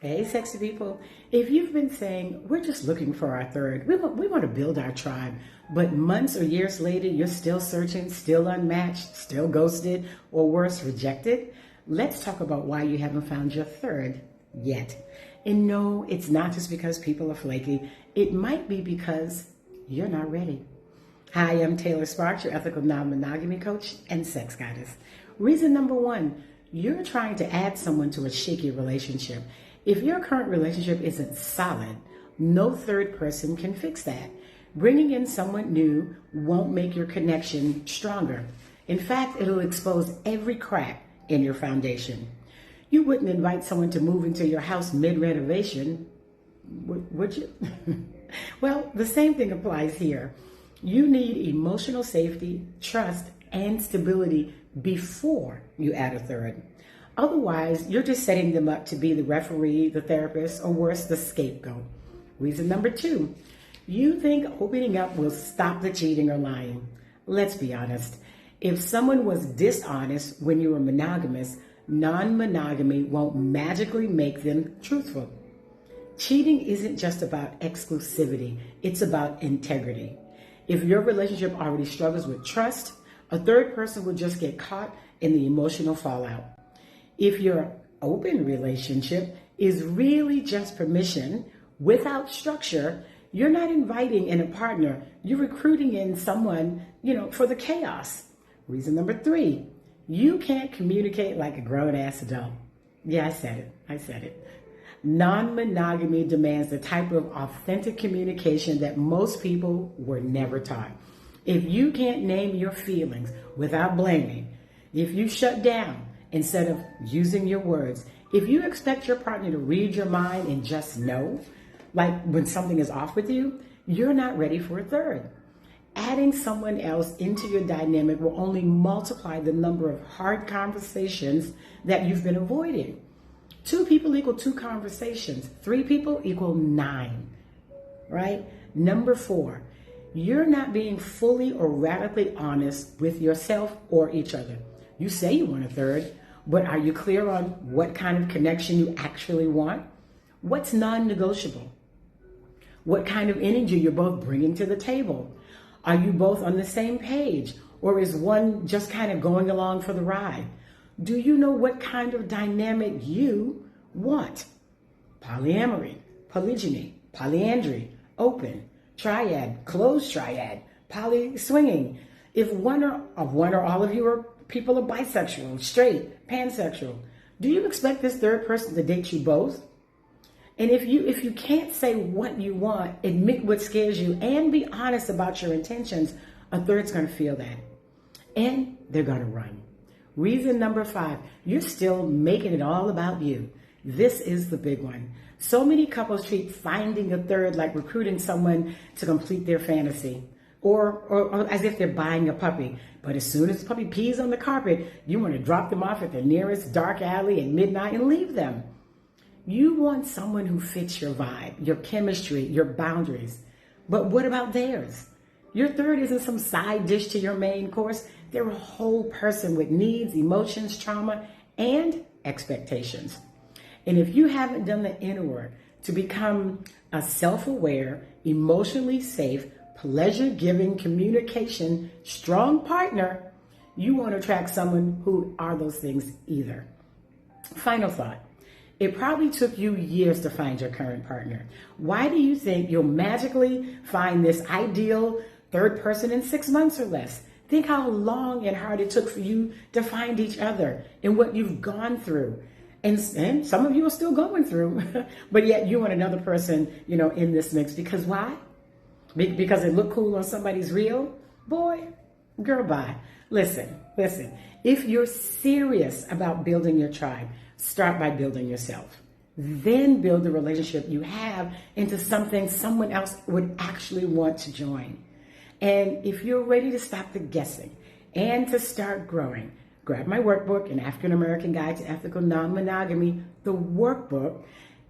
Hey, sexy people. If you've been saying, we're just looking for our third, we want to build our tribe, but months or years later, you're still searching, still unmatched, still ghosted, or worse, rejected, let's talk about why you haven't found your third yet. And no, it's not just because people are flaky. It might be because you're not ready. Hi, I'm Taylor Sparks, your ethical non-monogamy coach and sex goddess. Reason number one, you're trying to add someone to a shaky relationship. If your current relationship isn't solid, no third person can fix that. Bringing in someone new won't make your connection stronger. In fact, it'll expose every crack in your foundation. You wouldn't invite someone to move into your house mid-renovation, would you? Well, the same thing applies here. You need emotional safety, trust, and stability before you add a third. Otherwise, you're just setting them up to be the referee, the therapist, or worse, the scapegoat. Reason number two, you think opening up will stop the cheating or lying. Let's be honest. If someone was dishonest when you were monogamous, non-monogamy won't magically make them truthful. Cheating isn't just about exclusivity. It's about integrity. If your relationship already struggles with trust, a third person will just get caught in the emotional fallout. If your open relationship is really just permission without structure, you're not inviting in a partner. You're recruiting in someone, for the chaos. Reason number three, you can't communicate like a grown-ass adult. Yeah, I said it. Non-monogamy demands the type of authentic communication that most people were never taught. If you can't name your feelings without blaming, if you shut down instead of using your words, if you expect your partner to read your mind and just know, like when something is off with you, you're not ready for a third. Adding someone else into your dynamic will only multiply the number of hard conversations that you've been avoiding. 2 people equal 2 conversations. 3 people equal 9, right? Number 4, you're not being fully or radically honest with yourself or each other. You say you want a third, but are you clear on what kind of connection you actually want? What's non-negotiable? What kind of energy you're both bringing to the table? Are you both on the same page, or is one just kind of going along for the ride? Do you know what kind of dynamic you want? Polyamory, polygyny, polyandry, open, triad, closed triad, poly swinging. If one or all of you are people are bisexual, straight, pansexual, do you expect this third person to date you both? And if you can't say what you want, admit what scares you, and be honest about your intentions, a third's going to feel that. And they're going to run. Reason number 5, you're still making it all about you. This is the big one. So many couples treat finding a third like recruiting someone to complete their fantasy, or as if they're buying a puppy. But as soon as the puppy pees on the carpet, you want to drop them off at the nearest dark alley at midnight and leave them. You want someone who fits your vibe, your chemistry, your boundaries. But what about theirs? Your third isn't some side dish to your main course. They're a whole person with needs, emotions, trauma, and expectations. And if you haven't done the inner work to become a self-aware, emotionally safe, pleasure-giving, communication, strong partner, you won't attract someone who are those things either. Final thought. It probably took you years to find your current partner. Why do you think you'll magically find this ideal third person in 6 months or less? Think how long and hard it took for you to find each other and what you've gone through. And some of you are still going through, but yet you want another person, in this mix. Because why? Because it looked cool on somebody's reel? Boy, girl, bye. Listen. If you're serious about building your tribe, start by building yourself. Then build the relationship you have into something someone else would actually want to join. And if you're ready to stop the guessing and to start growing, grab my workbook, An African American Guide to Ethical Non-Monogamy, the workbook,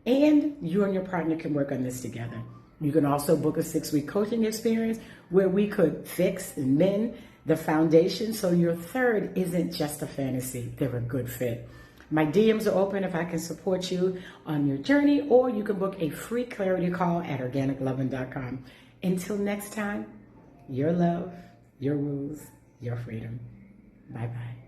and you and your partner can work on this together. You can also book a 6-week coaching experience where we could fix and mend the foundation so your third isn't just a fantasy, they're a good fit. My DMs are open if I can support you on your journey, or you can book a free clarity call at organicloving.com. Until next time, your love, your rules, your freedom. Bye-bye.